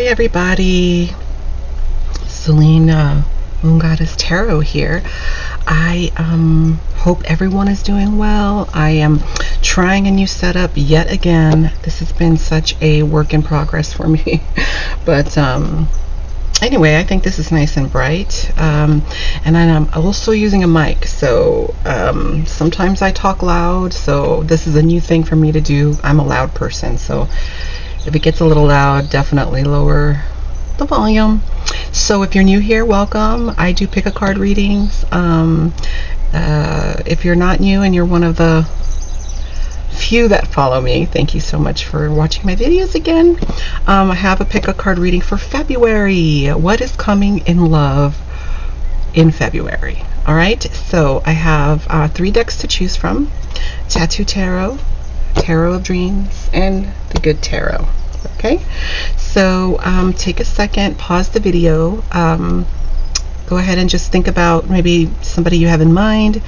everybody. Celine, Moon Goddess Tarot here. I hope everyone is doing well. I am trying a new setup yet again. This has been such a work in progress for me. But anyway, I think this is nice and bright. And I'm also using a mic. So sometimes I talk loud. So this is a new thing for me to do. I'm a loud person. So if it gets a little loud, definitely lower the volume. So if you're new here, welcome. I do pick a card readings. If you're not new and you're one of the few that follow me, thank you so much for watching my videos again. I have a pick a card reading for February. What is coming in love in February? All right, so I have 3 decks to choose from: Tattoo Tarot, Tarot of Dreams, and the Good Tarot. Okay, so take a second, pause the video, go ahead and just think about maybe somebody you have in mind,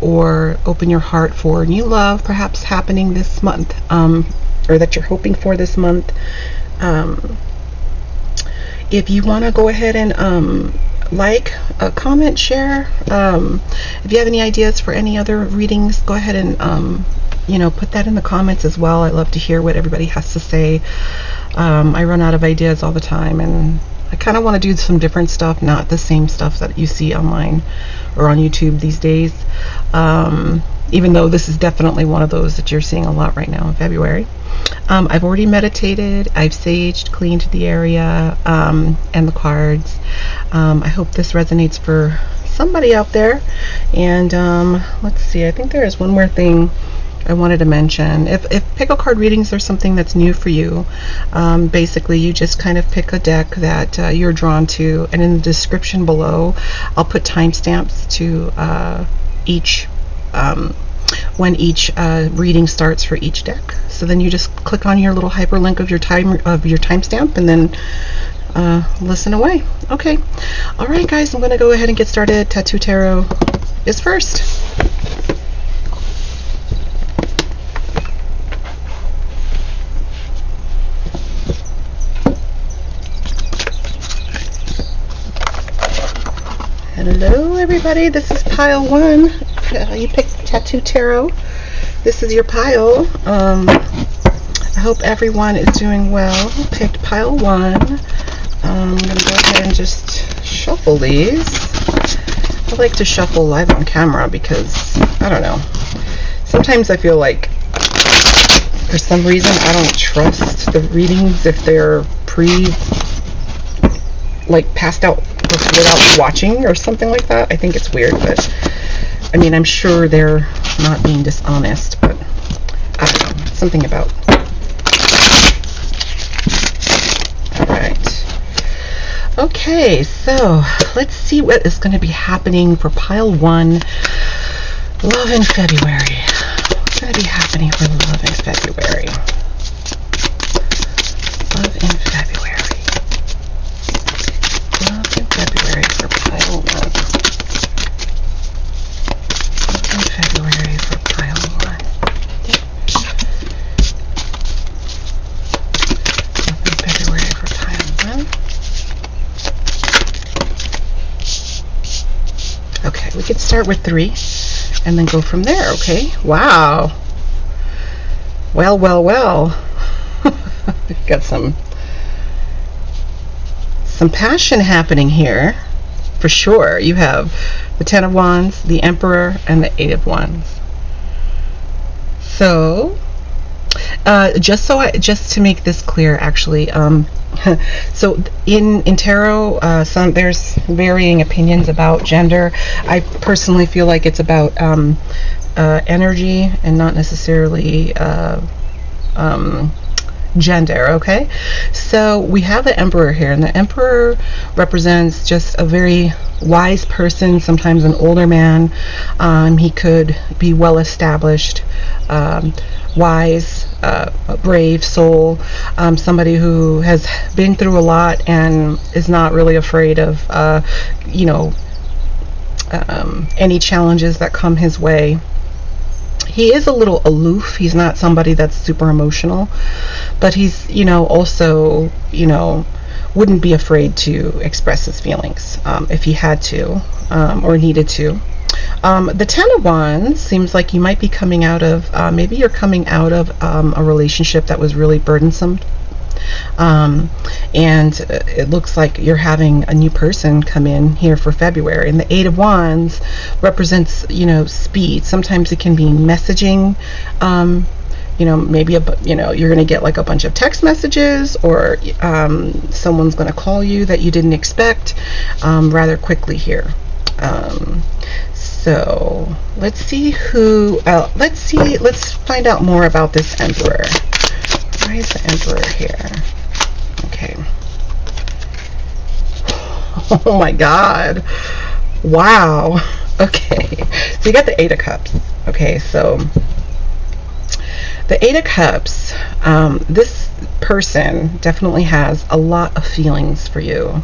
or open your heart for new love perhaps happening this month, or that you're hoping for this month. If you want to go ahead and like, comment, share. If you have any ideas for any other readings, go ahead and put that in the comments as well. I love to hear what everybody has to say. I run out of ideas all the time, and I kind of want to do some different stuff, not the same stuff that you see online or on YouTube these days. Even though this is definitely one of those that you're seeing a lot right now in February. I've already meditated, I've saged, cleaned the area, and the cards. I hope this resonates for somebody out there. And let's see, I think there is one more thing I wanted to mention. If pick a card readings are something that's new for you, basically you just kind of pick a deck that you're drawn to, and in the description below I'll put timestamps to each when each reading starts for each deck. So then you just click on your little hyperlink of your timestamp and then listen away. Okay, all right guys, I'm gonna go ahead and get started. Tattoo Tarot is first. Hello everybody, this is pile 1. You picked Tattoo Tarot. This is your pile. I hope everyone is doing well. Picked pile 1. I'm going to go ahead and just shuffle these. I like to shuffle live on camera because, I don't know, sometimes I feel like for some reason I don't trust the readings if they're passed out without watching or something like that. I think it's weird, but I mean, I'm sure they're not being dishonest, but I don't know, something about. All right, okay, so let's see what is going to be happening for pile 1. Love in February. What's going to be happening for love in February? Love in February. February for pile 1. In February for pile 1. In February for pile 1. Okay, we could start with 3 and then go from there, okay? Wow. Well. We've got some passion happening here for sure. You have the 10 of Wands, the Emperor, and the 8 of Wands. So just to make this clear, actually, so in tarot, there's varying opinions about gender. I personally feel like it's about energy and not necessarily gender. Okay, so we have the Emperor here, and the Emperor represents just a very wise person, sometimes an older man. He could be well established, wise, brave soul, somebody who has been through a lot and is not really afraid of any challenges that come his way. He is a little aloof. He's not somebody that's super emotional, but he's, also, wouldn't be afraid to express his feelings if he had to or needed to. The Ten of Wands seems like you might be coming out of, maybe you're coming out of a relationship that was really burdensome. And it looks like you're having a new person come in here for February. And the Eight of Wands represents, speed. Sometimes it can be messaging. Maybe you're going to get like a bunch of text messages, or someone's going to call you that you didn't expect rather quickly here. So let's see let's find out more about this Emperor. Why is the Emperor here? Okay. Oh my God. Wow. Okay. So you got the Eight of Cups. Okay, so the Eight of Cups, this person definitely has a lot of feelings for you.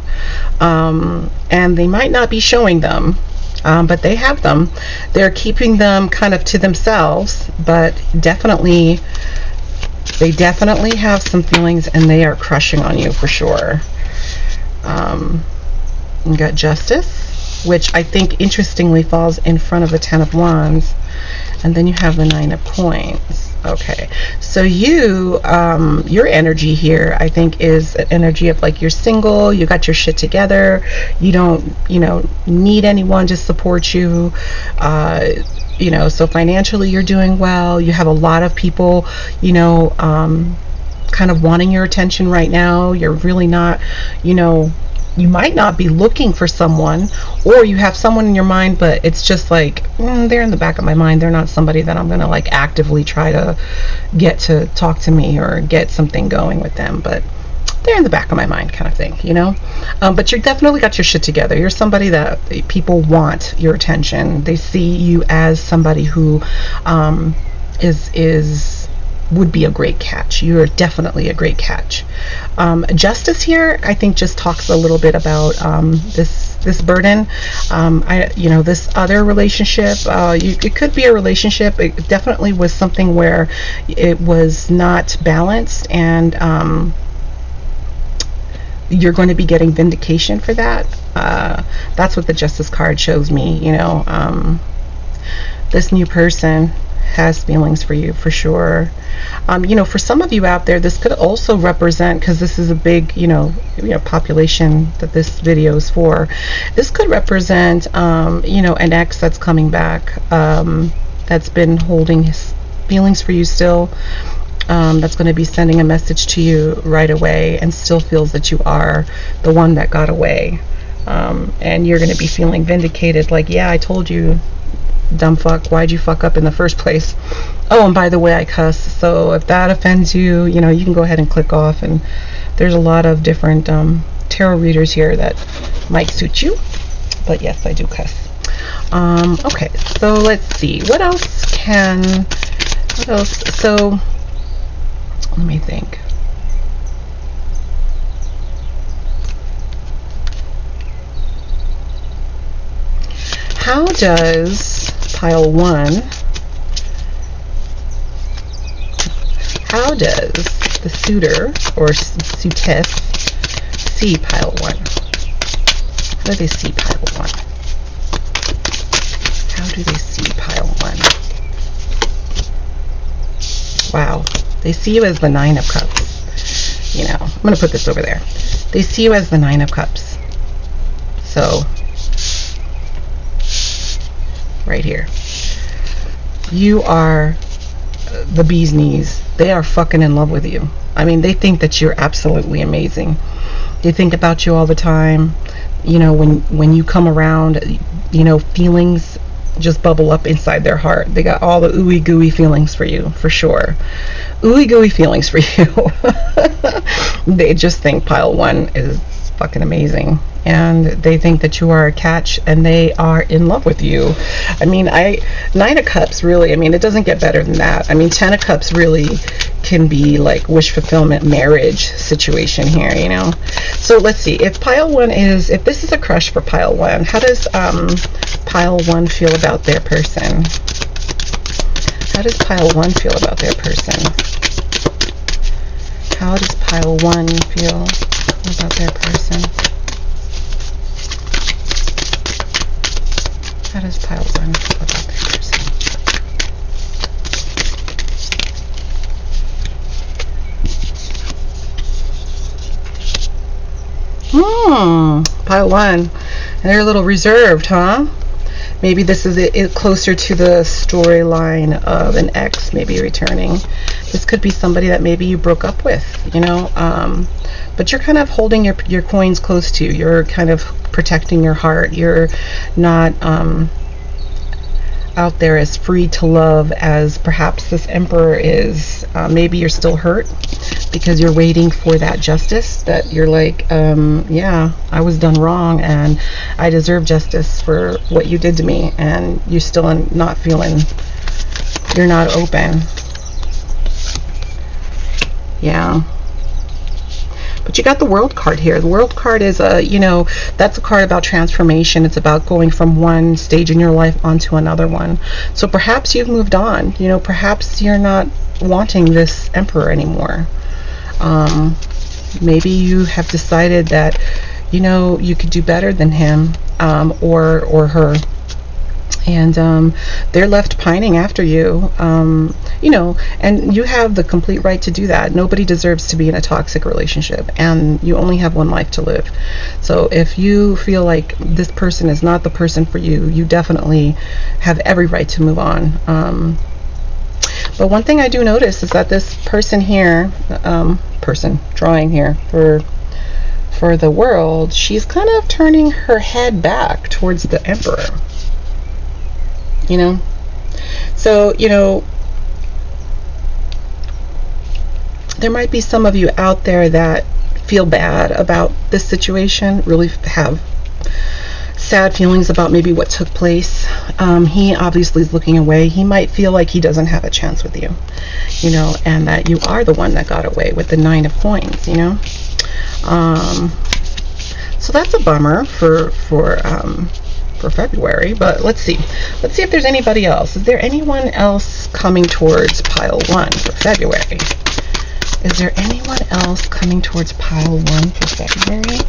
And they might not be showing them, but they have them. They're keeping them kind of to themselves, but they definitely have some feelings, and they are crushing on you for sure. You got Justice, which I think interestingly falls in front of the Ten of Wands, and then you have the Nine of Coins. Okay, so your energy here, I think, is an energy of like you're single, you got your shit together, you don't need anyone to support you. So financially you're doing well. You have a lot of people, kind of wanting your attention right now. You're really not, you might not be looking for someone, or you have someone in your mind, but it's just like, they're in the back of my mind. They're not somebody that I'm going to like actively try to get to talk to me or get something going with them, but they're in the back of my mind kind of thing, but you definitely got your shit together. You're somebody that people want your attention. They see you as somebody who would be a great catch. You're definitely a great catch. Justice here, I think, just talks a little bit about this burden. This other relationship, it could be a relationship. It definitely was something where it was not balanced, and you're going to be getting vindication for that. That's what the Justice card shows me. This new person has feelings for you for sure. For some of you out there, this could also represent, because this is a big population that this video is for, this could represent an ex that's coming back, that's been holding his feelings for you still, that's going to be sending a message to you right away, and still feels that you are the one that got away, and you're going to be feeling vindicated, like, yeah, I told you, dumb fuck, why'd you fuck up in the first place? Oh, and by the way, I cuss, so if that offends you, you can go ahead and click off. And there's a lot of different tarot readers here that might suit you, but yes, I do cuss. Okay, so let's see, what else? So let me think. How does pile 1, how does the suitor or suitess see pile 1? How do they see pile 1? How do they see pile 1? Wow, they see you as the Nine of Cups. I'm going to put this over there. They see you as the Nine of Cups. So right here, you are the bee's knees. They are fucking in love with you. I mean, they think that you're absolutely amazing. They think about you all the time. When you come around, feelings just bubble up inside their heart. They got all the ooey gooey feelings for you, for sure. Ooey gooey feelings for you. They just think pile 1 is fucking amazing, and they think that you are a catch, and they are in love with you. I mean, Nine of Cups, really, I mean, it doesn't get better than that. I mean, Ten of Cups really can be like wish fulfillment marriage situation here, So let's see, if this is a crush for pile 1, how does pile 1 feel about their person? How does pile 1 feel about their person? How does pile 1 feel about their person? How does pile 1 feel about their person? Pile 1. And they're a little reserved, huh? Maybe this is it closer to the storyline of an ex maybe returning. This could be somebody that maybe you broke up with, you know, but you're kind of holding your coins close to you. You're kind of protecting your heart. You're not out there as free to love as perhaps this emperor is. Maybe you're still hurt because you're waiting for that justice, that you're like, yeah, I was done wrong and I deserve justice for what you did to me, and you're still not feeling, you're not open. Yeah. But you got the World card here. The World card is you know, that's a card about transformation. It's about going from one stage in your life onto another one. So perhaps you've moved on. You know, perhaps you're not wanting this emperor anymore. Maybe you have decided that, you know, you could do better than him, or her. And they're left pining after you, you know, and you have the complete right to do that. Nobody deserves to be in a toxic relationship, and you only have one life to live. So if you feel like this person is not the person for you, you definitely have every right to move on. But one thing I do notice is that this person here, person drawing here for the World, she's kind of turning her head back towards the Emperor. You know, so, you know, there might be some of you out there that feel bad about this situation, really have sad feelings about maybe what took place. He obviously is looking away. He might feel like he doesn't have a chance with you, you know, and that you are the one that got away with the 9 of coins, you know. So that's a bummer for February, but let's see if there's anybody else. Is there anyone else coming towards pile 1 for February? Is there anyone else coming towards pile 1 for February?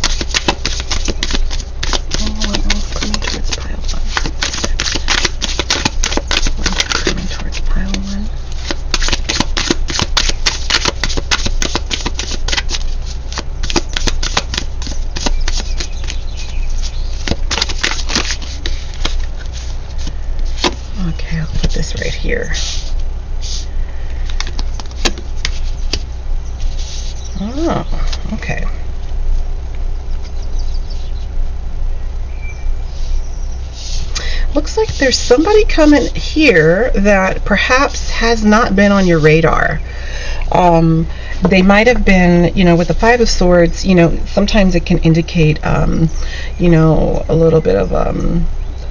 Anyone else coming towards pile 1? Coming towards pile 1. Okay, I'll put this right here. Oh, okay. Looks like there's somebody coming here that perhaps has not been on your radar. They might have been, you know, with the 5 of Swords, you know, sometimes it can indicate, you know, a little bit of,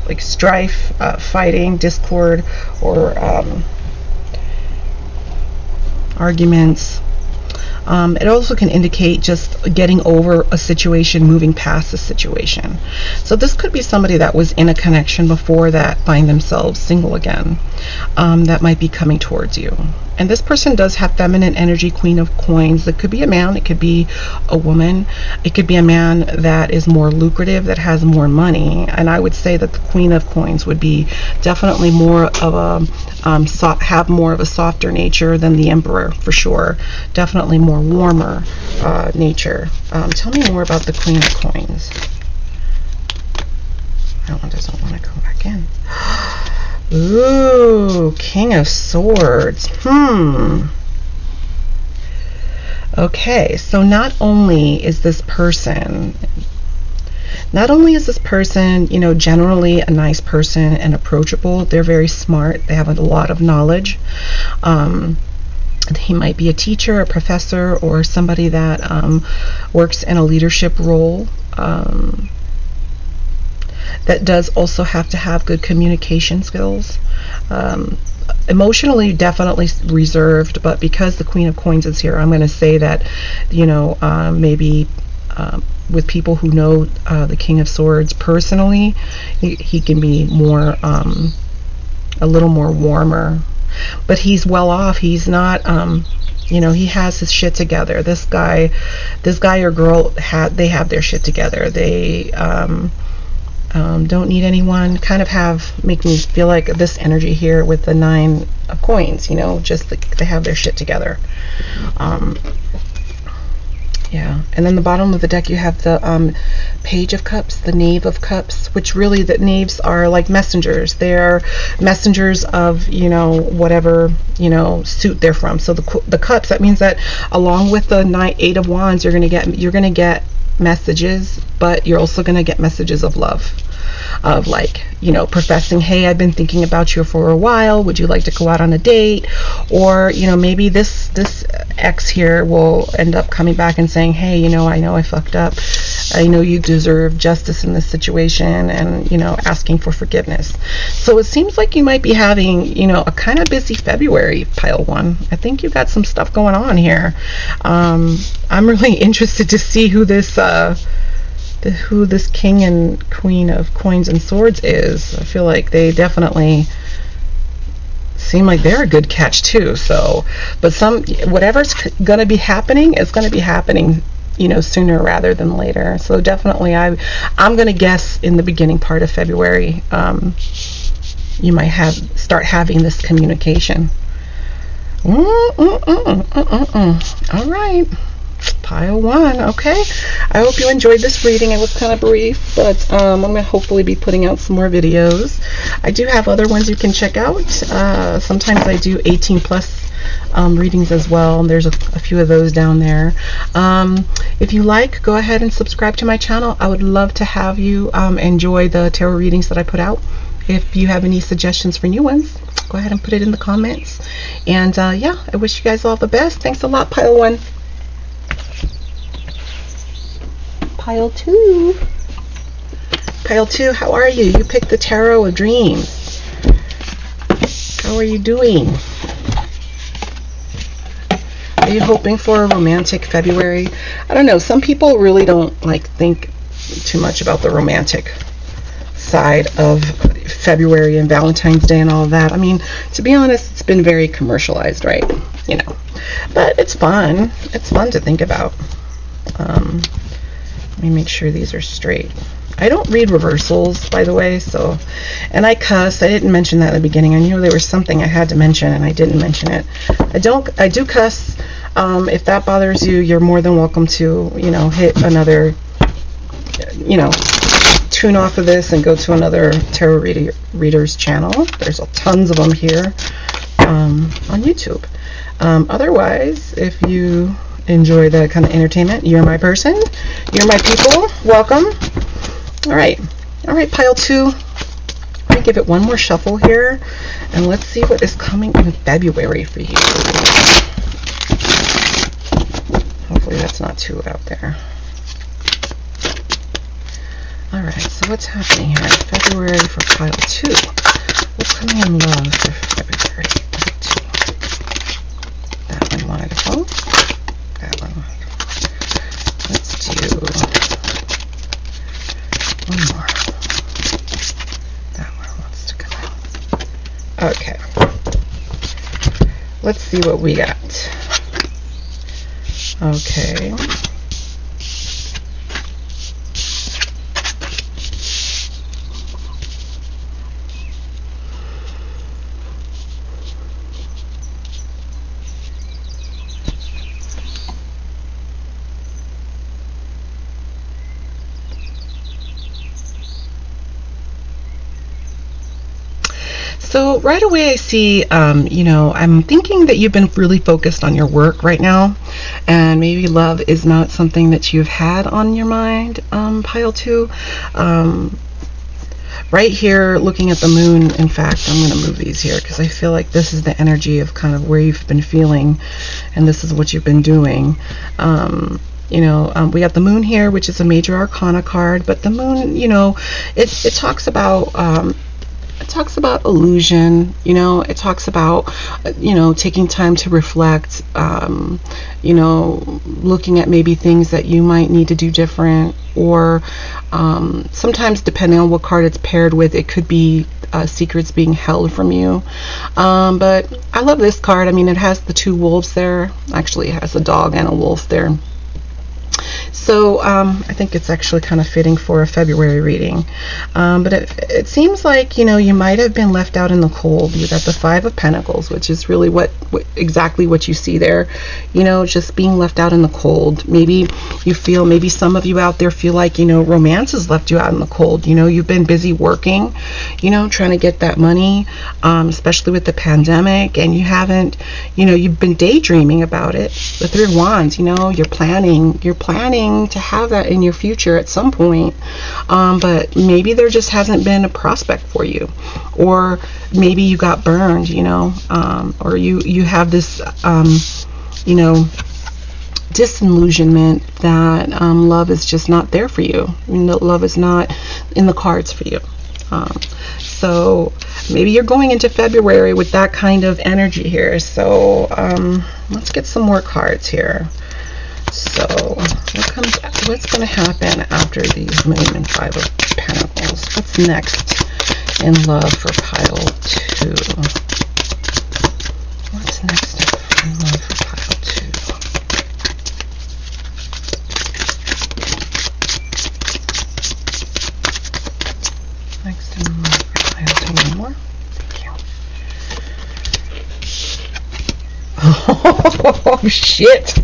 like strife, fighting, discord, or arguments. It also can indicate just getting over a situation, moving past a situation. So this could be somebody that was in a connection before that find themselves single again, that might be coming towards you. And this person does have feminine energy, Queen of Coins. It could be a man, it could be a woman, it could be a man that is more lucrative, that has more money. And I would say that the Queen of Coins would be definitely more of a have more of a softer nature than the Emperor, for sure. Definitely more warmer nature. Tell me more about the Queen of Coins. That one doesn't want to go back in. Ooh, King of Swords. Okay, so not only is this person, you know, generally a nice person and approachable, they're very smart, they have a lot of knowledge. He might be a teacher, a professor, or somebody that works in a leadership role. That does also have to have good communication skills. Emotionally, definitely reserved, but because the Queen of Coins is here, I'm going to say that, you know, maybe with people who know the King of Swords personally, he can be more, a little more warmer. but he's well off. He's not, he has his shit together. This guy or girl, they have their shit together. They don't need anyone. Kind of make me feel like this energy here with the 9 of coins, just they have their shit together. Yeah, and then the bottom of the deck you have the Page of Cups, the Knave of Cups, which really the knaves are like messengers. They're messengers of, whatever, suit they're from. So the cups, that means that along with the 8 of Wands, you're gonna get messages, but you're also gonna get messages of love, of professing, hey, I've been thinking about you for a while, would you like to go out on a date? Or maybe this ex here will end up coming back and saying, hey, I know I fucked up, I know you deserve justice in this situation, and asking for forgiveness. So it seems like you might be having a kind of busy February, pile 1. I think you got some stuff going on here. I'm really interested to see who this King and Queen of Coins and Swords is. I feel like they definitely seem like they're a good catch too. So, but whatever's going to be happening is going to be happening, sooner rather than later. So definitely, I'm going to guess in the beginning part of February, you might start having this communication. All right. Pile 1. Okay, I hope you enjoyed this reading. It was kind of brief, but I'm going to hopefully be putting out some more videos. I do have other ones you can check out. Sometimes I do 18 plus readings as well, and there's a few of those down there. If you like, go ahead and subscribe to my channel. I would love to have you enjoy the tarot readings that I put out. If you have any suggestions for new ones, go ahead and put it in the comments. And yeah, I wish you guys all the best. Thanks a lot, Pile 1. Pile 2. Pile 2, how are you? You picked the Tarot of Dreams. How are you doing? Are you hoping for a romantic February? I don't know. Some people really don't think too much about the romantic side of February and Valentine's Day and all of that. I mean, to be honest, it's been very commercialized, right? But it's fun. It's fun to think about. Let me make sure these are straight. I don't read reversals, by the way, and I cuss. I didn't mention that at the beginning. I knew there was something I had to mention and I didn't mention it. I do cuss. If that bothers you, you're more than welcome to, hit another, tune off of this and go to another tarot reader's channel. There's tons of them here on YouTube. Otherwise, if you enjoy that kind of entertainment, you're my person, you're my people, welcome. All right, Pile 2. Let me give it one more shuffle here, and let's see what is coming in February for you. Hopefully that's not too out there. All right, so what's happening here in February for Pile 2? What's coming in love for February? Pile 2. That one wanted to go. That one. Let's do one more. That one wants to come out. Okay. Let's see what we got. Okay. So right away I see, I'm thinking that you've been really focused on your work right now, and maybe love is not something that you've had on your mind, Pile 2. Right here, looking at the moon, in fact, I'm going to move these here because I feel like this is the energy of kind of where you've been feeling, and this is what you've been doing. We got the moon here, which is a major arcana card, but the moon, it talks about illusion, it talks about, taking time to reflect, looking at maybe things that you might need to do different, or sometimes depending on what card it's paired with, it could be secrets being held from you. But I love this card. I mean, it has the two wolves there. Actually, it has a dog and a wolf there. So I think it's actually kind of fitting for a February reading. But it seems like, you might have been left out in the cold. You got the Five of Pentacles, which is really exactly what you see there. Just being left out in the cold. Maybe some of you out there feel like, romance has left you out in the cold. You've been busy working, trying to get that money, especially with the pandemic, and you haven't, you've been daydreaming about it. The Three of Wands, you're planning to have that in your future at some point, but maybe there just hasn't been a prospect for you, or maybe you got burned, or you have this disillusionment that love is just not there for you. Love is not in the cards for you. So maybe you're going into February with that kind of energy here. So let's get some more cards here. So what's going to happen after these Moon and Five of Pentacles? What's next in love for pile 2? What's next in love for pile 2? Next in love for pile 2. One more. Thank you. Oh, shit.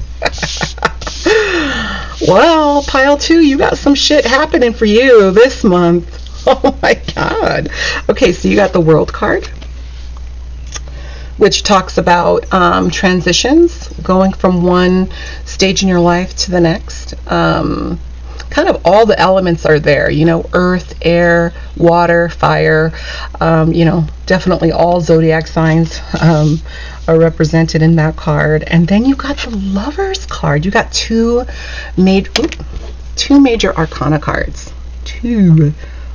Well, pile 2, you got some shit happening for you this month. Oh my god. Okay, so you got the World card, which talks about transitions, going from one stage in your life to the next. Kind of all the elements are there, earth, air, water, fire, definitely all zodiac signs are represented in that card. And then you got the Lovers card. You got two major arcana cards. Two.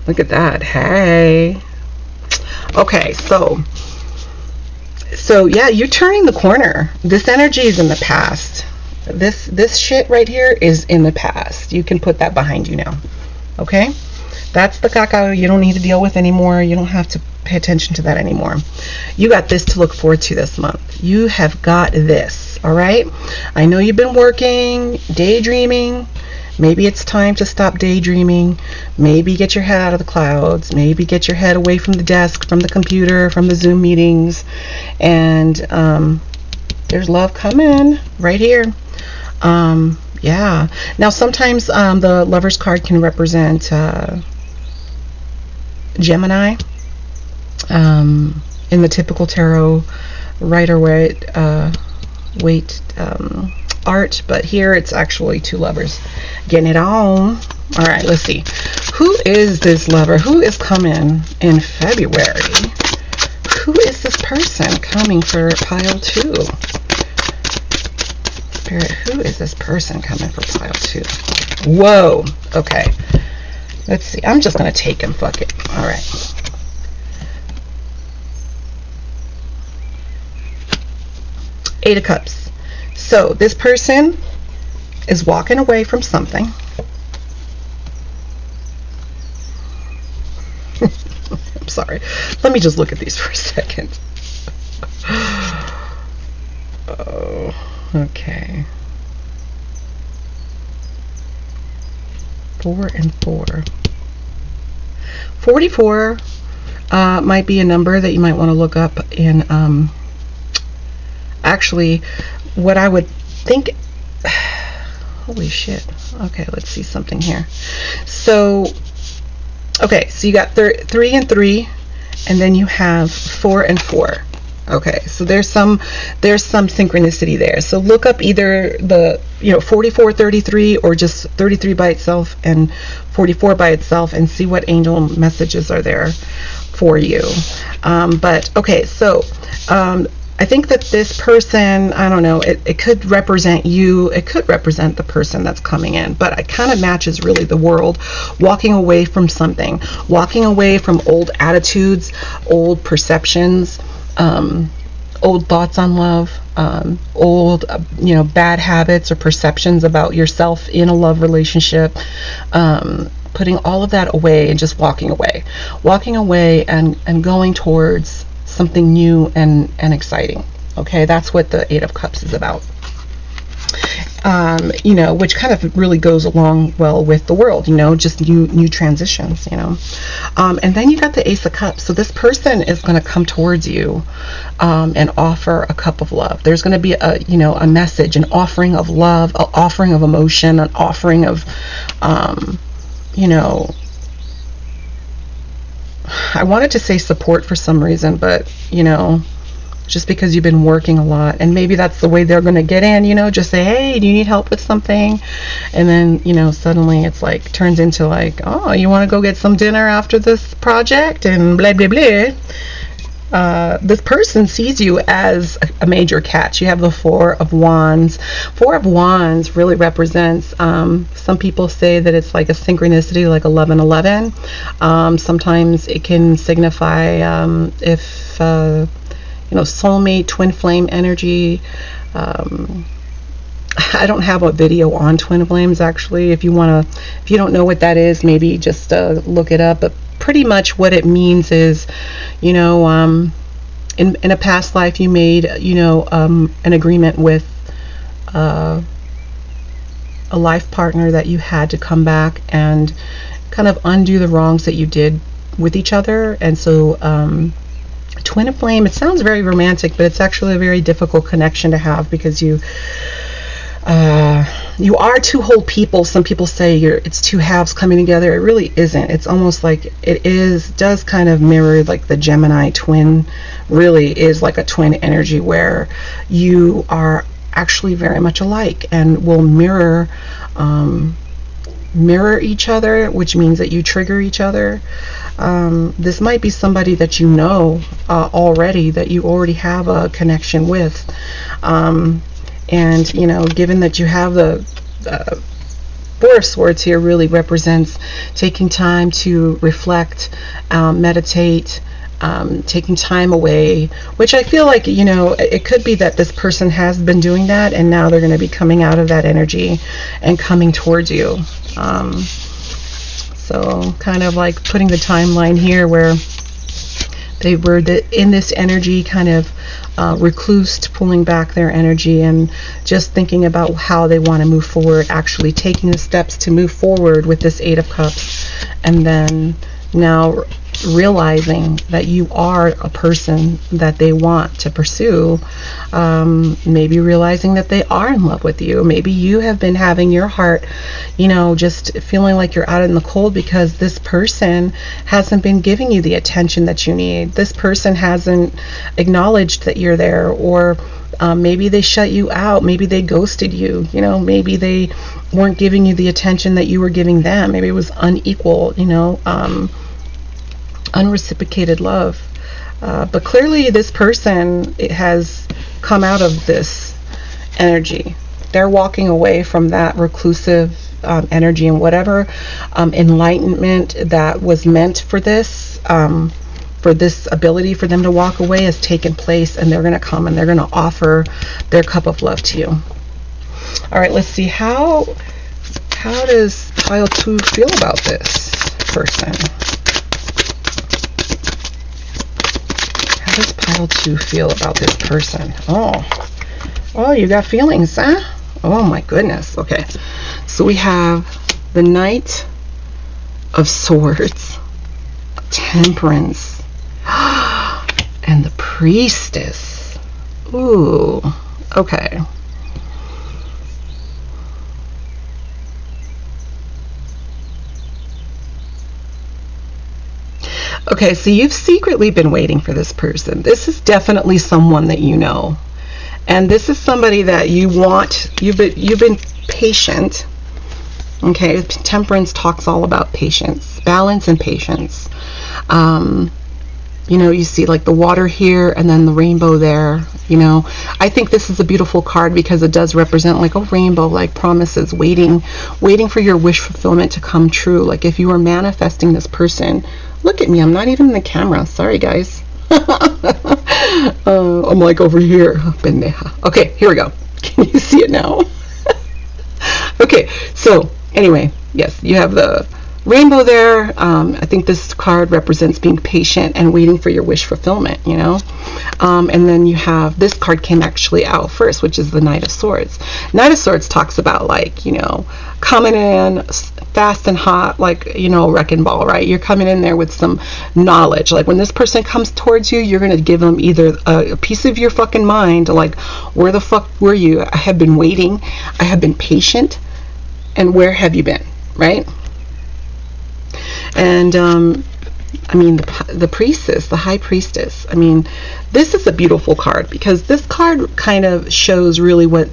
Look at that. Hey. Okay, so yeah, you're turning the corner. This energy is in the past. This shit right here is in the past. You can put that behind you now. Okay? That's the caca you don't need to deal with anymore. You don't have to pay attention to that anymore. You got this to look forward to this month. You have got this. All right? I know you've been working, daydreaming. Maybe it's time to stop daydreaming. Maybe get your head out of the clouds. Maybe get your head away from the desk, from the computer, from the Zoom meetings. And there's love coming right here. Yeah. Now, sometimes the Lovers card can represent Gemini. In the typical tarot Rider-Waite art, but here it's actually two lovers getting it on. All right, let's see. Who is this lover? Who is coming in February? Who is this person coming for pile 2? Spirit, who is this person coming for pile 2? Whoa. Okay. Let's see. I'm just going to take him. Fuck it. All right. Eight of Cups. So this person is walking away from something. I'm sorry. Let me just look at these for a second. Oh, okay. 4 and 4. 44 might be a number that you might want to look up in actually what I would think. Holy shit. Okay, let's see something here. So okay, so you got 3 and 3, and then you have 4 and 4. Okay, so there's some synchronicity there. So look up either the 44, 33, or just 33 by itself and 44 by itself, and see what angel messages are there for you. But okay, so I think that this person, I don't know, it could represent you, it could represent the person that's coming in, but it kind of matches really the world, walking away from something, walking away from old attitudes, old perceptions, old thoughts on love, old, bad habits or perceptions about yourself in a love relationship, putting all of that away and just walking away and going towards something new and exciting. Okay, that's what the Eight of Cups is about. You know, which kind of really goes along well with the world, you know, just new transitions, you know. And then you got the Ace of Cups. So this person is going to come towards you and offer a cup of love. There's going to be a, you know, a message, an offering of love, an offering of emotion, an offering of, you know, I wanted to say support for some reason, but, you know, just because you've been working a lot, and maybe that's the way they're going to get in, you know, just say, hey, do you need help with something? And then, you know, suddenly it's like turns into like, oh, you want to go get some dinner after this project and blah blah blah. This person sees you as a major catch. You have the Four of Wands. Four of Wands really represents, some people say that it's like a synchronicity, like 1111. Sometimes it can signify if you know, soulmate, twin flame energy. I don't have a video on twin flames, actually. If you don't know what that is, maybe just look it up. But pretty much what it means is, you know, in a past life you made, you know, an agreement with a life partner that you had to come back and kind of undo the wrongs that you did with each other. And so twin flame, it sounds very romantic, but it's actually a very difficult connection to have, because you are two whole people. Some people say it's two halves coming together. It really isn't. It's almost like does kind of mirror like the Gemini twin. Really is like a twin energy where you are actually very much alike and will mirror each other, which means that you trigger each other. This might be somebody that you know already, that you already have a connection with. And, you know, given that you have the Four of Swords here, really represents taking time to reflect, meditate, taking time away, which I feel like, you know, it could be that this person has been doing that, and now they're going to be coming out of that energy and coming towards you. So kind of like putting the timeline here where they were in this energy, kind of reclused, pulling back their energy and just thinking about how they want to move forward, actually taking the steps to move forward with this Eight of Cups, and then now realizing that you are a person that they want to pursue. Maybe realizing that they are in love with you. Maybe you have been having your heart, you know, just feeling like you're out in the cold because this person hasn't been giving you the attention that you need. This person hasn't acknowledged that you're there, or maybe they shut you out. Maybe they ghosted you. You know, maybe they weren't giving you the attention that you were giving them. Maybe it was unequal, you know, unreciprocated love. But clearly this person has come out of this energy. They're walking away from that reclusive energy, and whatever enlightenment that was meant for this ability for them to walk away has taken place, and they're going to come and they're going to offer their cup of love to you. All right, let's see, how does pile 2 feel about this person? How does pile 2 feel about this person? Oh, you got feelings, huh? Oh my goodness. Okay, so we have the Knight of Swords, Temperance, and the Priestess. Ooh, okay. Okay, so you've secretly been waiting for this person. This is definitely someone that you know. And this is somebody that you want. You've been patient. Okay, Temperance talks all about patience, balance and patience. You know, you see like the water here and then the rainbow there. You know, I think this is a beautiful card because it does represent like a rainbow, like promises, waiting for your wish fulfillment to come true. Like if you are manifesting this person, look at me, I'm not even in the camera. Sorry, guys. I'm like over here. Pendeja. Okay, here we go. Can you see it now? Okay, so anyway, yes, you have the rainbow there. I think this card represents being patient and waiting for your wish fulfillment, you know. And then you have, this card came actually out first, which is the Knight of Swords. Knight of Swords talks about, like, you know, coming in fast and hot, like, you know, wrecking ball, right? You're coming in there with some knowledge. Like, when this person comes towards you, you're going to give them either a piece of your fucking mind, like, where the fuck were you? I have been waiting. I have been patient. And where have you been, right? And I mean, the priestess, the high priestess. I mean, this is a beautiful card, because this card kind of shows really what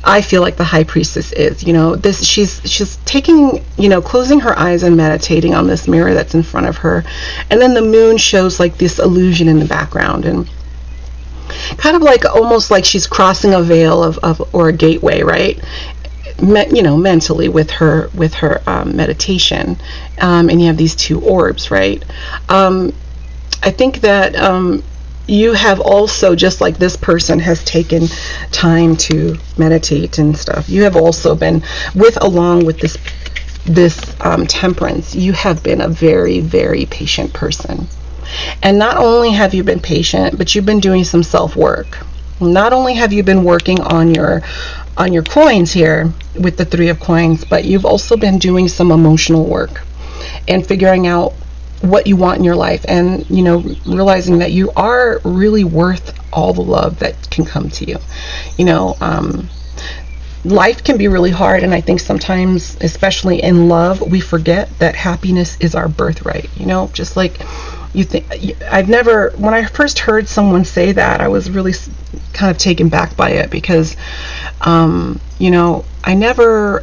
I feel like the high priestess is. You know, this, she's taking, you know, closing her eyes and meditating on this mirror that's in front of her, and then the moon shows like this illusion in the background, and kind of like almost like she's crossing a veil of or a gateway, right? You know, mentally with her meditation, and you have these two orbs, right? I think that you have also, just like this person has taken time to meditate and stuff, you have also been along with this temperance, you have been a very, very patient person. And not only have you been patient, but you've been doing some self-work. Not only have you been working on your coins here with the Three of Coins, but you've also been doing some emotional work and figuring out what you want in your life, and, you know, realizing that you are really worth all the love that can come to you. You know, life can be really hard, and I think sometimes, especially in love, we forget that happiness is our birthright. You know, just like you think. When I first heard someone say that, I was really kind of taken back by it, because you know, I never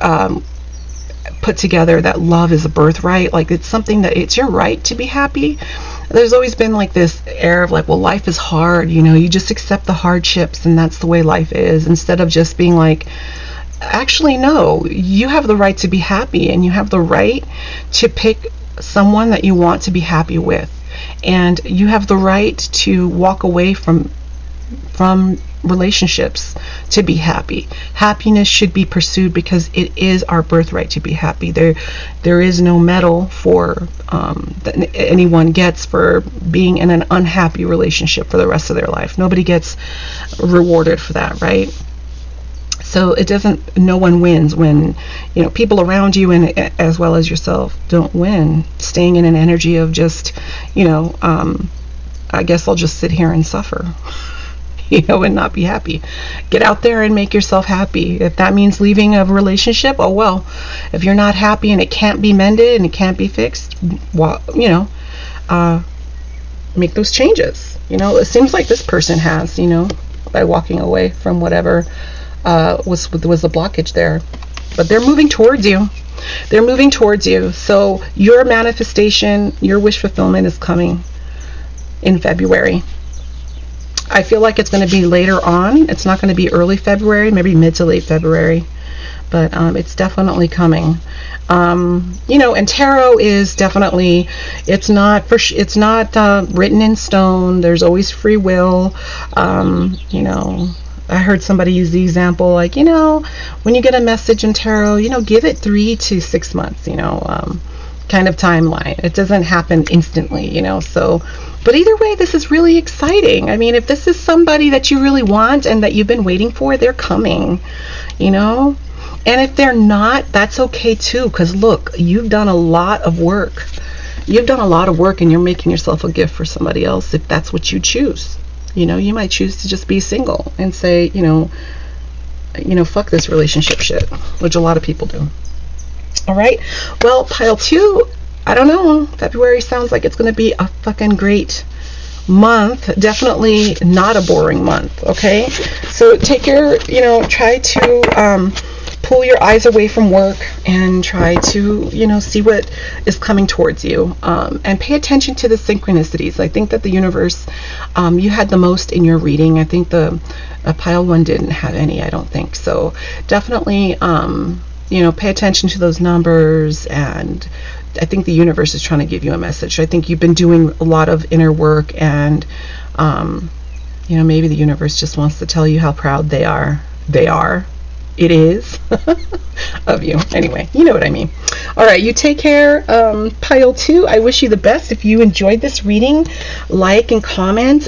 put together that love is a birthright. Like, it's something that it's your right to be happy. There's always been like this air of like, well, life is hard, you know, you just accept the hardships and that's the way life is, instead of just being like, actually, no, you have the right to be happy, and you have the right to pick someone that you want to be happy with, and you have the right to walk away from relationships to be happy. Happiness should be pursued, because it is our birthright to be happy. There is no medal for that anyone gets for being in an unhappy relationship for the rest of their life. Nobody gets rewarded for that, right? So no one wins when, you know, people around you, and as well as yourself, don't win. Staying in an energy of just, you know, I guess I'll just sit here and suffer, you know, and not be happy. Get out there and make yourself happy. If that means leaving a relationship, oh well. If you're not happy and it can't be mended and it can't be fixed, well, you know, make those changes. You know, it seems like this person has, you know, by walking away from whatever was the blockage there. But they're moving towards you. They're moving towards you. So your manifestation, your wish fulfillment is coming in February. I feel like it's going to be later on. It's not going to be early February, maybe mid to late February, but it's definitely coming. You know, and tarot is definitely, it's not written in stone. There's always free will. You know, I heard somebody use the example, like, you know, when you get a message in tarot, you know, give it 3 to 6 months, you know, kind of timeline. It doesn't happen instantly, you know. So, but either way, this is really exciting. I mean, if this is somebody that you really want and that you've been waiting for, they're coming, you know. And if they're not, that's okay too, because look, you've done a lot of work. You've done a lot of work, and you're making yourself a gift for somebody else if that's what you choose. You know, you might choose to just be single and say, you know, fuck this relationship shit, which a lot of people do. All right. Well, pile 2, I don't know. February sounds like it's going to be a fucking great month. Definitely not a boring month. Okay. So take your, you know, try to pull your eyes away from work and try to, you know, see what is coming towards you, and pay attention to the synchronicities. I think that the universe, you had the most in your reading. I think the pile 1 didn't have any, I don't think. So definitely, you know, pay attention to those numbers, and I think the universe is trying to give you a message. I think you've been doing a lot of inner work, and you know, maybe the universe just wants to tell you how proud they are. it is of you. Anyway, you know what I mean. All right, you take care, pile 2. I wish you the best. If you enjoyed this reading, like and comment.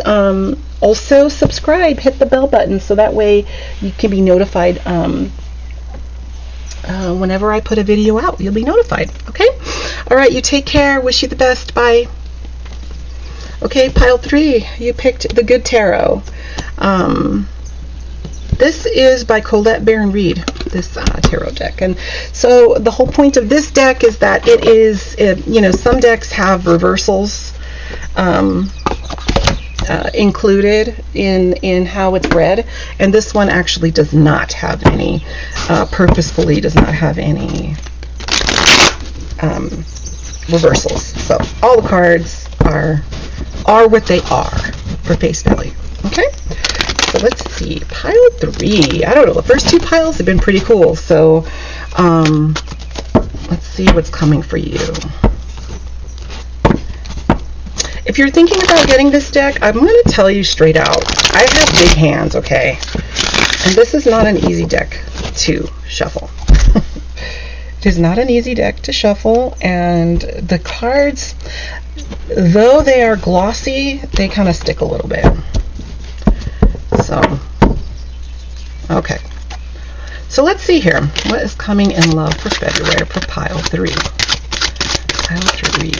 Also subscribe, hit the bell button so that way you can be notified whenever I put a video out. You'll be notified. Okay. All right, you take care. Wish you the best. Bye. Okay, pile 3, you picked the Good Tarot. This is by Colette Baron Reed, this tarot deck. And so the whole point of this deck is that some decks have reversals included in how it's read, and this one actually does not have any, purposefully does not have any reversals. So all the cards are what they are for face value. Okay, so let's see, pile 3. I don't know, the first 2 piles have been pretty cool, so let's see what's coming for you. If you're thinking about getting this deck, I'm going to tell you straight out, I have big hands, okay, and this is not an easy deck to shuffle. It is not an easy deck to shuffle, and the cards, though they are glossy, they kind of stick a little bit. So, okay. So let's see here. What is coming in love for February for pile 3? Pile 3.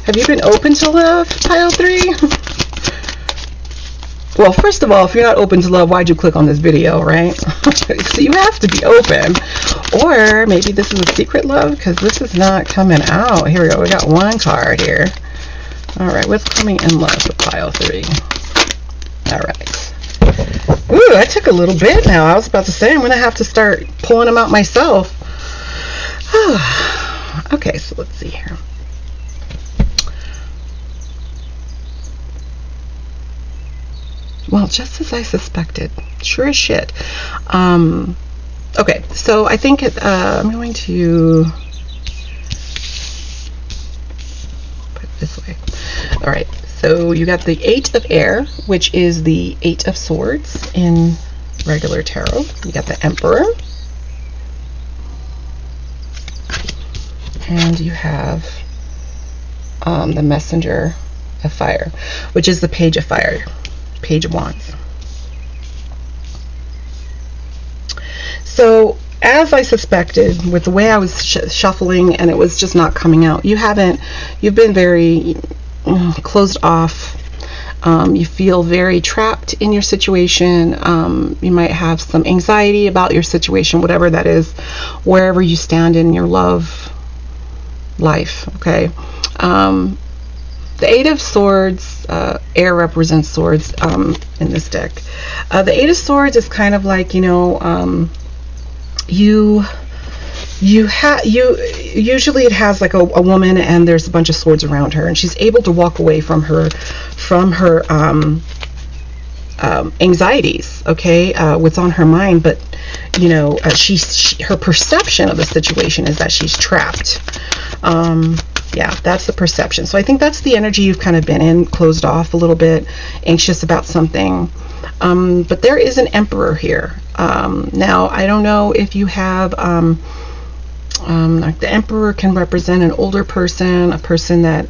Have you been open to love, pile 3? Well, first of all, if you're not open to love, why'd you click on this video, right? So you have to be open. Or maybe this is a secret love, because this is not coming out. Here we go. We got one card here. All right, what's coming in love for pile 3? All right. Ooh, that took a little bit now. I was about to say I'm going to have to start pulling them out myself. Okay, so let's see here. Well, just as I suspected. Sure as shit. Okay, so I think I'm going to put it this way. All right, so you got the 8 of Air, which is the 8 of Swords in regular tarot. You got the Emperor. And you have the Messenger of Fire, which is the Page of Fire. Page of Wands. So, as I suspected, with the way I was shuffling and it was just not coming out, you've been very closed off. You feel very trapped in your situation. You might have some anxiety about your situation, whatever that is, wherever you stand in your love life. Okay. The 8 of Swords, air represents swords in this deck. The 8 of Swords is kind of like, usually it has like a woman and there's a bunch of swords around her, and she's able to walk away from her anxieties, okay, what's on her mind, but her perception of the situation is that she's trapped. Yeah, that's the perception. So I think that's the energy you've kind of been in, closed off a little bit, anxious about something. But there is an Emperor here. Now, I don't know if you have, like the Emperor can represent an older person, a person that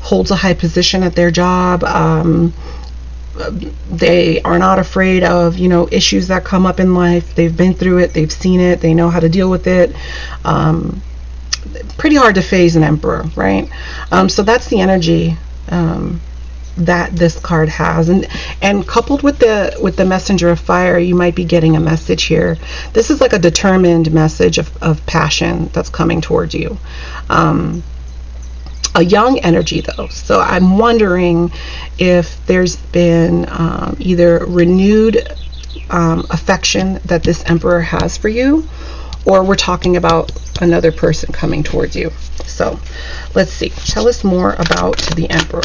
holds a high position at their job. They are not afraid of, issues that come up in life. They've been through it. They've seen it. They know how to deal with it. Pretty hard to phase an Emperor, right? So that's the energy that this card has, and coupled with the Messenger of Fire, you might be getting a message here. This is like a determined message of passion that's coming towards you. A young energy though, so I'm wondering if there's been either renewed affection that this Emperor has for you, or we're talking about another person coming towards you. So let's see. Tell us more about the Emperor.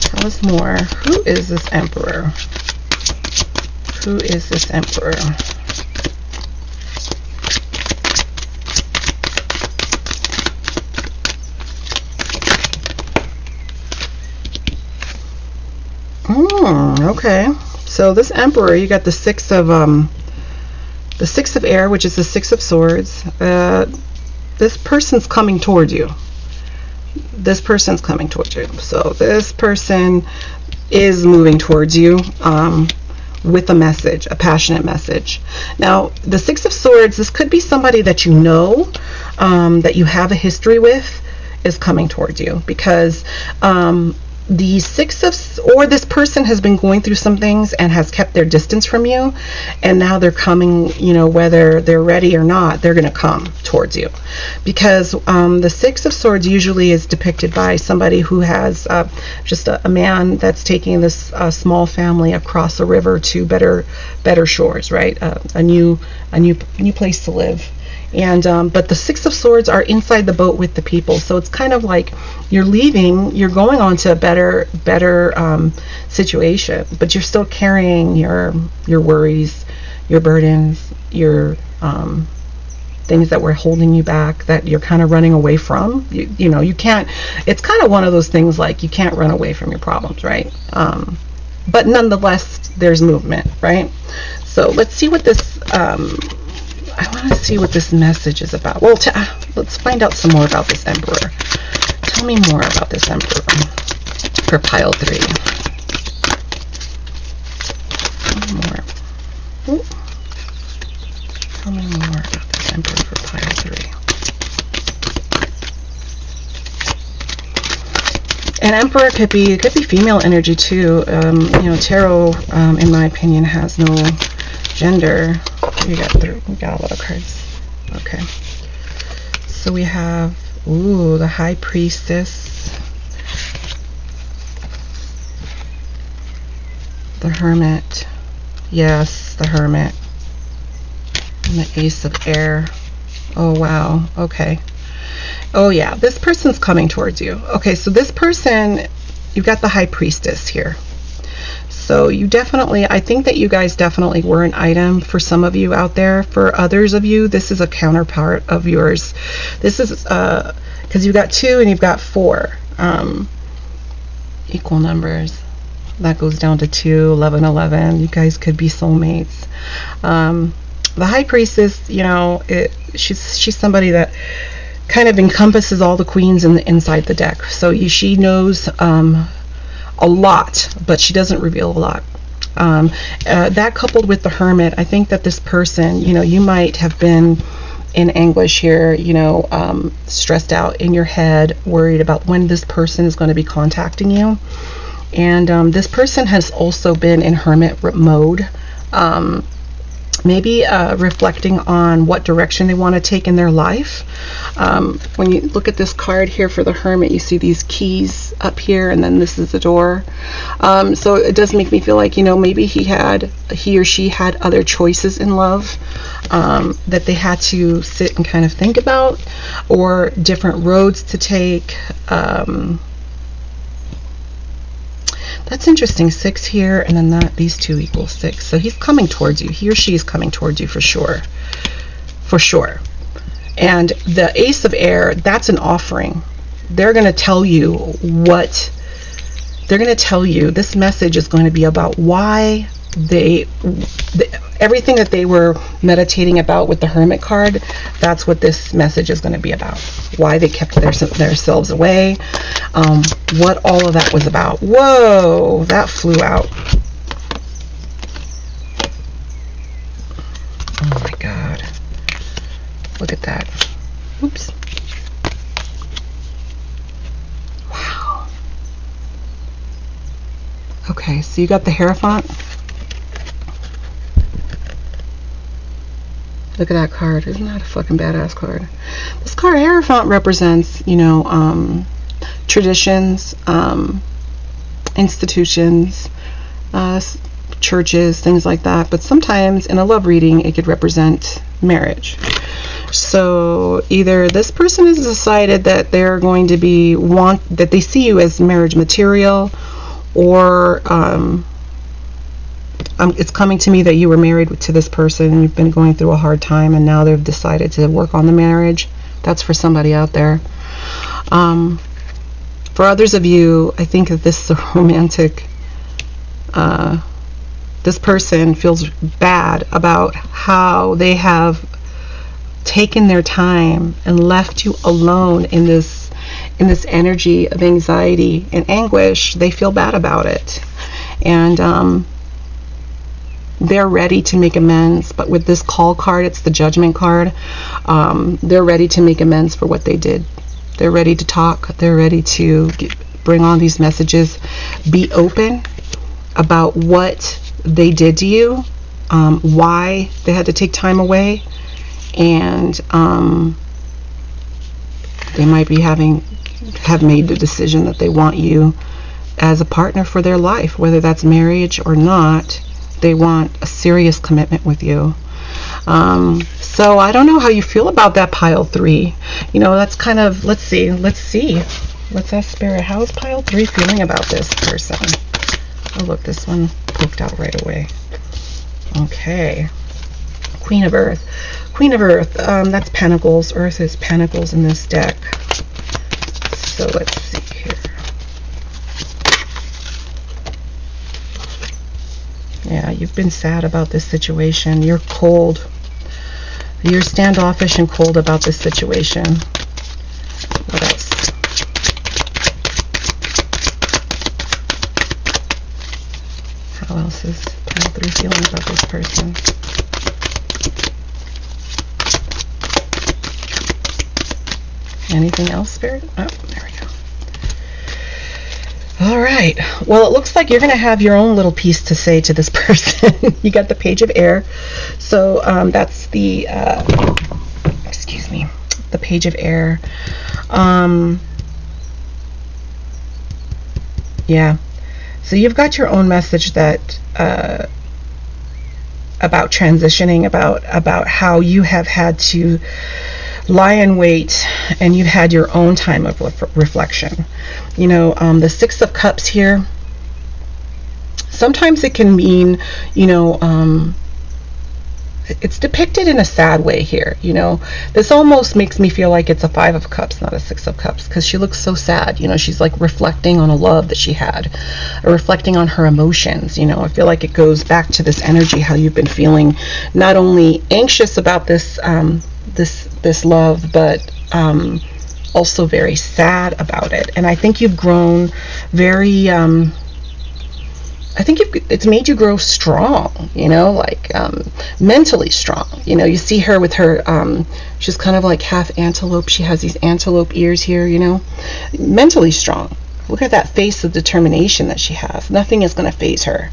Tell us more. Who is this Emperor? Who is this Emperor? Okay. So this Emperor, you got the Six of Air, which is the Six of Swords. This person's coming towards you. This person's coming towards you. So this person is moving towards you with a message, a passionate message. Now, the Six of Swords, this could be somebody that you know, that you have a history with, is coming towards you, because the or this person has been going through some things and has kept their distance from you, and now they're coming, you know, whether they're ready or not, they're going to come towards you, because the Six of Swords usually is depicted by somebody who has just a man that's taking this small family across a river to better shores, right? A new place to live. And but the Six of Swords are inside the boat with the people, so it's kind of like you're leaving, you're going on to a better situation, but you're still carrying your worries, your burdens, your things that were holding you back, that you're kind of running away from. You know, you can't. It's kind of one of those things like you can't run away from your problems, right? But nonetheless, there's movement, right? So let's see what this. I want to see what this message is about. Well, let's find out some more about this Emperor. Tell me more about this Emperor for pile 3. Tell me more. Ooh. Tell me more about this Emperor for pile 3. An Emperor could be female energy too. You know, tarot, in my opinion, has no gender. We got a lot of cards. Okay. So we have, the High Priestess, the Hermit. Yes, the Hermit. And the Ace of Air. Oh, wow. Okay. Oh, yeah. This person's coming towards you. Okay, so this person, you've got the High Priestess here. So you definitely, I think that you guys definitely were an item for some of you out there. For others of you, this is a counterpart of yours. This is, because you've got 2 and you've got 4. Equal numbers. That goes down to 2, 11, 11. You guys could be soulmates. The High Priestess, you know, she's somebody that kind of encompasses all the queens inside the deck. So she knows a lot, but she doesn't reveal a lot. That coupled with the Hermit, I think that this person, you know, you might have been in anguish here, you know, stressed out in your head, worried about when this person is going to be contacting you. And this person has also been in Hermit mode, maybe reflecting on what direction they want to take in their life. When you look at this card here for the Hermit, you see these keys up here, and then this is the door. So it does make me feel like, you know, maybe he or she had other choices in love that they had to sit and kind of think about, or different roads to take. That's interesting. 6 here, and then these 2 equal 6. So he's coming towards you. He or she is coming towards you for sure. For sure. And the Ace of Air, that's an offering. They're going to tell you what, they're going to tell you, this message is going to be about why everything that they were meditating about with the Hermit card, that's what this message is going to be about. Why they kept themselves away, what all of that was about. Whoa, that flew out. Oh my God. Look at that. Oops. Wow. Okay, so you got the Hierophant. Look at that card. Isn't that a fucking badass card? This card, Hierophant, represents, you know, traditions, institutions, churches, things like that. But sometimes in a love reading, it could represent marriage. So either this person has decided that they're going to be that they see you as marriage material, or it's coming to me that you were married to this person and you've been going through a hard time, and now they've decided to work on the marriage. That's for somebody out there. For others of you, I think that this is a romantic. This person feels bad about how they have taken their time and left you alone in this energy of anxiety and anguish. They feel bad about it, and they're ready to make amends. But with this call card, it's the Judgment card. They're ready to make amends for what they did. They're ready to talk. They're ready to bring on these messages. Be open about what they did to you, why they had to take time away, and they might be have made the decision that they want you as a partner for their life, whether that's marriage or not. They want a serious commitment with you. So I don't know how you feel about that, pile 3. You know, that's kind of, let's see. Let's ask Spirit, how is pile 3 feeling about this person? Oh, look, this one popped out right away. Okay. Queen of Earth. Queen of Earth, that's Pentacles. Earth is Pentacles in this deck. So let's see here. Yeah, you've been sad about this situation. You're cold. You're standoffish and cold about this situation. What else? How else is pile 3 feeling about this person? Anything else, Spirit? Oh, there we go. All right. Well, it looks like you're going to have your own little piece to say to this person. You got the Page of Air. So that's the, excuse me, the Page of Air. Yeah. So you've got your own message that about transitioning, about how you have had to lie in wait, and you've had your own time of reflection. You know, the Six of Cups here, sometimes it can mean, you know, it's depicted in a sad way here. You know, this almost makes me feel like it's a Five of Cups, not a Six of Cups, because she looks so sad. You know, she's like reflecting on a love that she had, or reflecting on her emotions. You know, I feel like it goes back to this energy, how you've been feeling not only anxious about this this love, but also very sad about it. And I think you've grown very I think it's made you grow strong, you know, like mentally strong. You know, you see her with her, she's kind of like half antelope. She has these antelope ears here, you know, mentally strong. Look at that face of determination that she has. Nothing is going to faze her.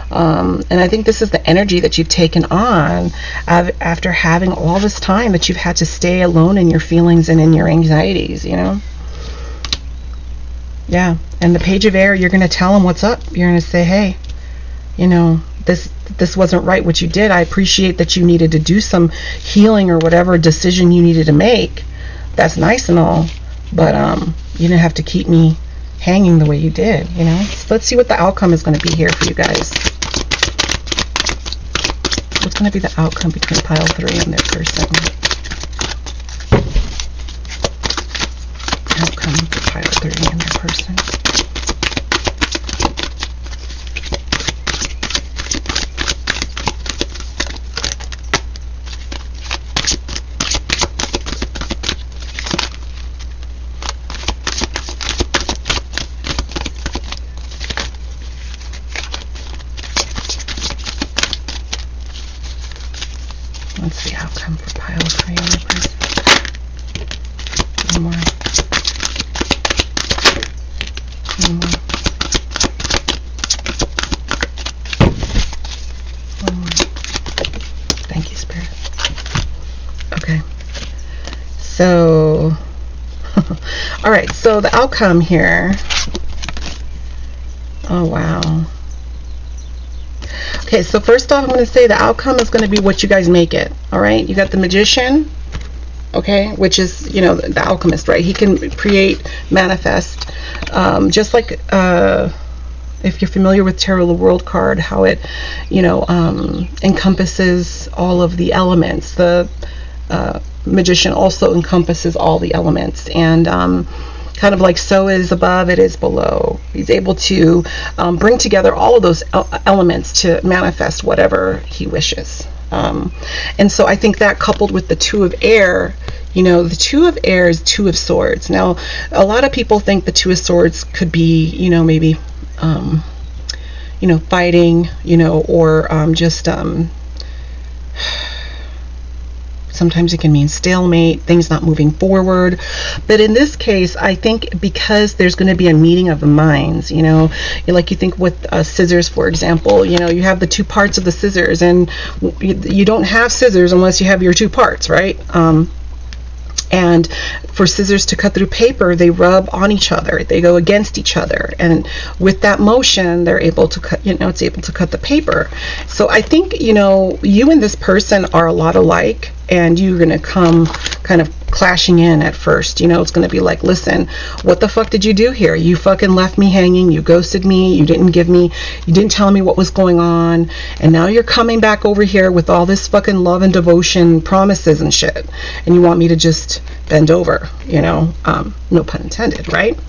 And I think this is the energy that you've taken on after having all this time that you've had to stay alone in your feelings and in your anxieties, you know. Yeah, and the Page of Air, you're going to tell them what's up. You're going to say, hey, you know, this wasn't right what you did. I appreciate that you needed to do some healing or whatever decision you needed to make. That's nice and all, but you didn't have to keep me hanging the way you did, you know. So let's see what the outcome is going to be here for you guys. What's going to be the outcome between pile 3 and their person? Outcome for pile 3 and their person. What's the outcome for pile 3 and their person? One more. One more. One more. Thank you, Spirit. Okay. So, all right. So the outcome here. Oh, wow. Okay, so first off, I'm going to say the outcome is going to be what you guys make it. All right, you got the Magician, okay, which is, you know, the alchemist, right? He can create, manifest, just like if you're familiar with Tarot of the World card, how it, you know, encompasses all of the elements. The Magician also encompasses all the elements, and kind of like so it is above, it is below. He's able to bring together all of those elements to manifest whatever he wishes. And so I think that, coupled with the Two of Air, you know, the Two of Air is Two of Swords. Now, a lot of people think the Two of Swords could be, you know, maybe, you know, fighting, you know, or just sometimes it can mean stalemate, things not moving forward. But in this case, I think because there's going to be a meeting of the minds, you know, like you think with scissors, for example, you know, you have the two parts of the scissors, and you don't have scissors unless you have your two parts, right? And for scissors to cut through paper, they rub on each other, they go against each other, and with that motion, they're able to cut, you know, it's able to cut the paper. So I think, you know, you and this person are a lot alike, and you're gonna come kind of clashing in at first. You know, it's gonna be like, listen, what the fuck did you do here? You fucking left me hanging, you ghosted me, you didn't tell me what was going on, and now you're coming back over here with all this fucking love and devotion promises and shit, and you want me to just bend over, you know, no pun intended, right?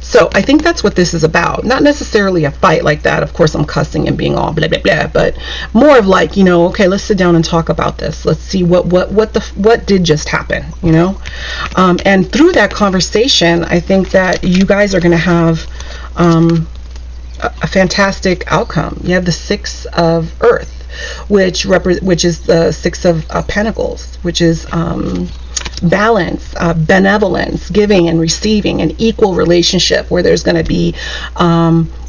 So I think that's what this is about. Not necessarily a fight like that. Of course, I'm cussing and being all blah blah blah, but more of like, you know, okay, let's sit down and talk about this. Let's see what did just happen, you know. And through that conversation, I think that you guys are going to have a fantastic outcome. You have the Six of Earth, which is the Six of Pentacles, which is balance, benevolence, giving and receiving, an equal relationship where there's going to be,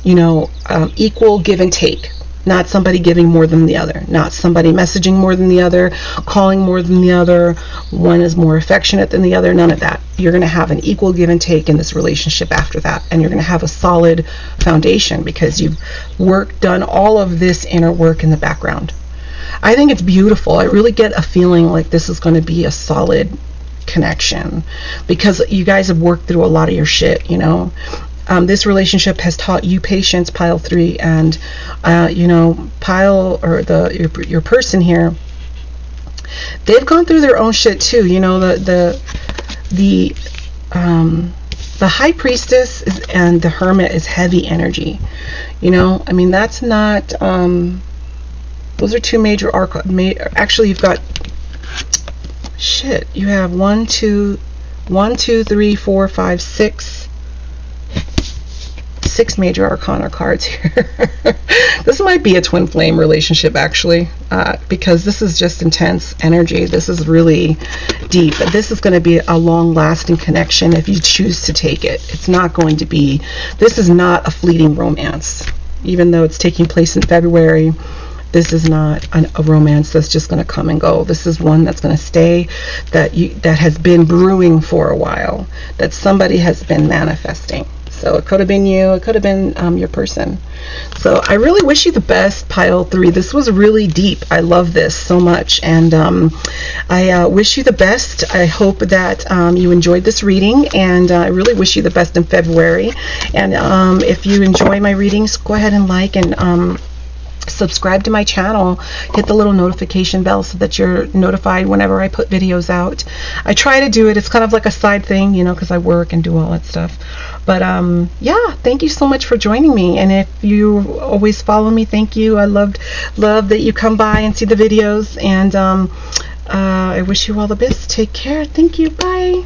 you know, equal give and take. Not somebody giving more than the other, not somebody messaging more than the other, calling more than the other, one is more affectionate than the other, none of that. You're going to have an equal give and take in this relationship after that, and you're going to have a solid foundation because you've done all of this inner work in the background. I think it's beautiful. I really get a feeling like this is going to be a solid connection because you guys have worked through a lot of your shit, you know. This relationship has taught you patience, pile 3, and you know, pile, or your person here, they've gone through their own shit too, you know. The High Priestess and the Hermit is heavy energy, you know. I mean, that's not those are two major actually you've got shit, you have 1 2 3 4 5 6 major arcana cards here. This might be a twin flame relationship actually, because this is just intense energy. This is really deep. This is going to be a long lasting connection if you choose to take it. It's not going to be, this is not a fleeting romance, even though it's taking place in February. This is not a romance that's just going to come and go. This is one that's going to stay, that has been brewing for a while, that somebody has been manifesting. So it could have been you, it could have been your person. So I really wish you the best, pile 3. This was really deep. I love this so much, and I wish you the best. I hope that you enjoyed this reading, and I really wish you the best in February. And if you enjoy my readings, go ahead and like and subscribe to my channel, hit the little notification bell so that you're notified whenever I put videos out. I try to do it, it's kind of like a side thing, you know, because I work and do all that stuff. But yeah, thank you so much for joining me, and if you always follow me, thank you. I love that you come by and see the videos, and I wish you all the best. Take care. Thank you. Bye.